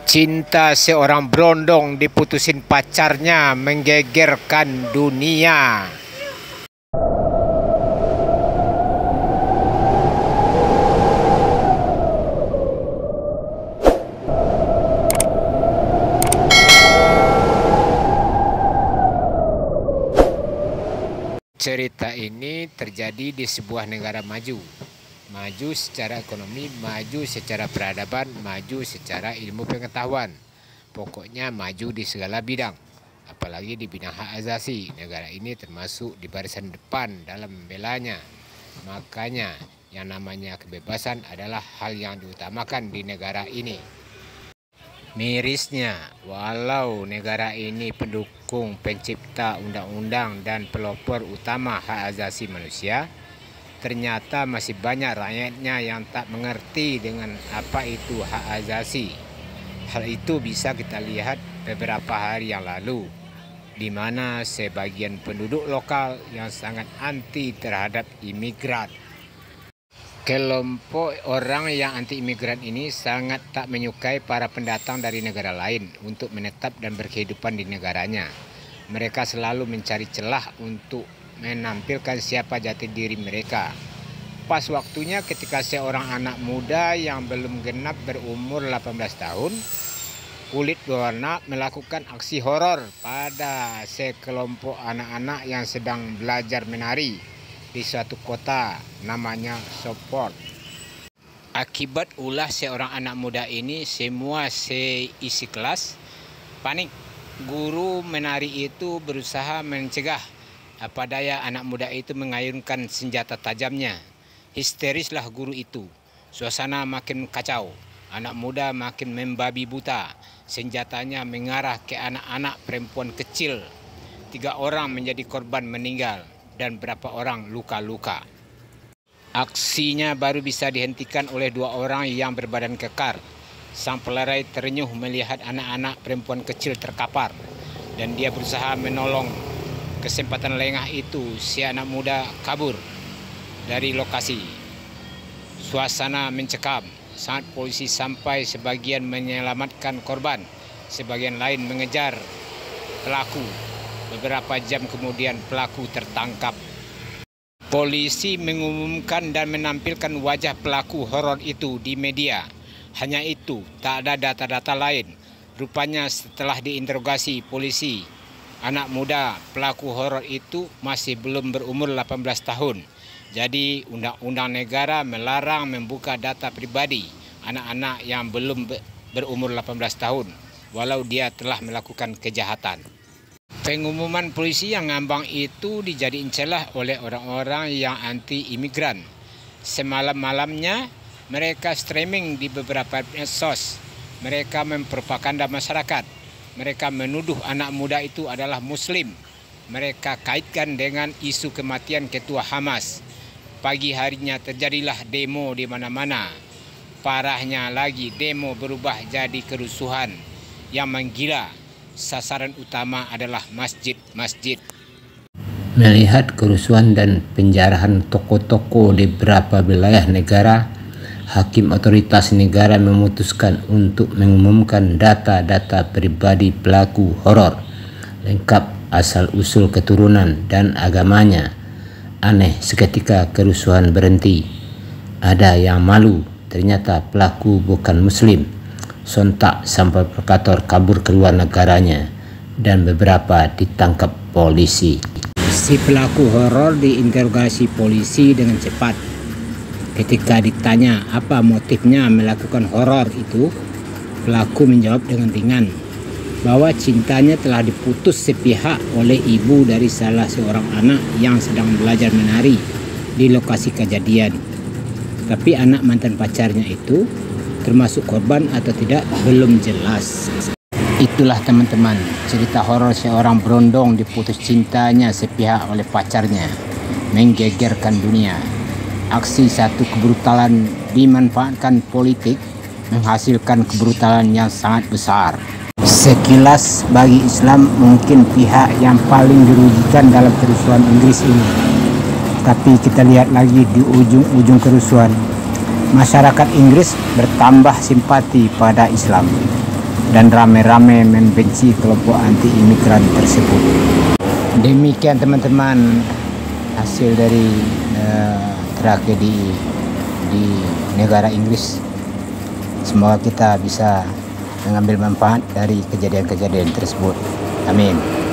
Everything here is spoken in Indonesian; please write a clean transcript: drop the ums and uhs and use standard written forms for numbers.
Cinta seorang berondong diputusin pacarnya menggegerkan dunia. Cerita ini terjadi di sebuah negara maju. Maju secara ekonomi, maju secara peradaban, maju secara ilmu pengetahuan. Pokoknya maju di segala bidang. Apalagi di bidang hak asasi. Negara ini termasuk di barisan depan dalam membelanya. Makanya yang namanya kebebasan adalah hal yang diutamakan di negara ini. Mirisnya, walau negara ini pendukung pencipta undang-undang dan pelopor utama hak asasi manusia, ternyata masih banyak rakyatnya yang tak mengerti dengan apa itu hak asasi. Hal itu bisa kita lihat beberapa hari yang lalu, di mana sebagian penduduk lokal yang sangat anti terhadap imigran. Kelompok orang yang anti imigran ini sangat tak menyukai para pendatang dari negara lain untuk menetap dan berkehidupan di negaranya. Mereka selalu mencari celah untuk menampilkan siapa jati diri mereka. Pas waktunya ketika seorang anak muda yang belum genap berumur 18 tahun, kulit berwarna, melakukan aksi horor pada sekelompok anak-anak yang sedang belajar menari di suatu kota namanya Sopot. Akibat ulah seorang anak muda ini, semua seisi kelas panik. Guru menari itu berusaha mencegah. Apa daya anak muda itu mengayunkan senjata tajamnya. Histerislah guru itu. Suasana makin kacau. Anak muda makin membabi buta. Senjatanya mengarah ke anak-anak perempuan kecil. 3 orang menjadi korban meninggal dan berapa orang luka-luka. Aksinya baru bisa dihentikan oleh 2 orang yang berbadan kekar. Sang pelerai terenyuh melihat anak-anak perempuan kecil terkapar dan dia berusaha menolong. Kesempatan lengah itu, si anak muda kabur dari lokasi. Suasana mencekam. Saat polisi sampai, sebagian menyelamatkan korban, sebagian lain mengejar pelaku. Beberapa jam kemudian pelaku tertangkap. Polisi mengumumkan dan menampilkan wajah pelaku horor itu di media. Hanya itu, tak ada data-data lain. Rupanya setelah diinterogasi polisi, anak muda pelaku horor itu masih belum berumur 18 tahun. Jadi undang-undang negara melarang membuka data pribadi anak-anak yang belum berumur 18 tahun, walau dia telah melakukan kejahatan. Pengumuman polisi yang ngambang itu dijadiin celah oleh orang-orang yang anti imigran. Semalam-malamnya mereka streaming di beberapa medsos. Mereka mempropaganda masyarakat. Mereka menuduh anak muda itu adalah Muslim. Mereka kaitkan dengan isu kematian ketua Hamas. Pagi harinya terjadilah demo di mana-mana. Parahnya lagi, demo berubah jadi kerusuhan yang menggila. Sasaran utama adalah masjid-masjid. Melihat kerusuhan dan penjarahan toko-toko di beberapa wilayah negara, hakim otoritas negara memutuskan untuk mengumumkan data-data pribadi pelaku horor, lengkap asal-usul keturunan dan agamanya. Aneh, seketika kerusuhan berhenti. Ada yang malu, ternyata pelaku bukan Muslim. Sontak sang provokator kabur keluar negaranya dan beberapa ditangkap polisi. Si pelaku horor diinterogasi polisi dengan cepat. Ketika ditanya apa motifnya melakukan horor itu, pelaku menjawab dengan ringan bahwa cintanya telah diputus sepihak oleh ibu dari salah seorang anak yang sedang belajar menari di lokasi kejadian. Tapi anak mantan pacarnya itu termasuk korban atau tidak belum jelas. Itulah teman-teman, cerita horor seorang berondong diputus cintanya sepihak oleh pacarnya, menggegerkan dunia. Aksi satu kebrutalan dimanfaatkan politik, menghasilkan kebrutalan yang sangat besar. Sekilas bagi Islam mungkin pihak yang paling dirugikan dalam kerusuhan Inggris ini. Tapi kita lihat lagi di ujung-ujung kerusuhan, masyarakat Inggris bertambah simpati pada Islam. dan rame-rame membenci kelompok anti imigran tersebut. Demikian teman-teman hasil dari tragedi di negara Inggris. Semoga kita bisa mengambil manfaat dari kejadian-kejadian tersebut. Amin.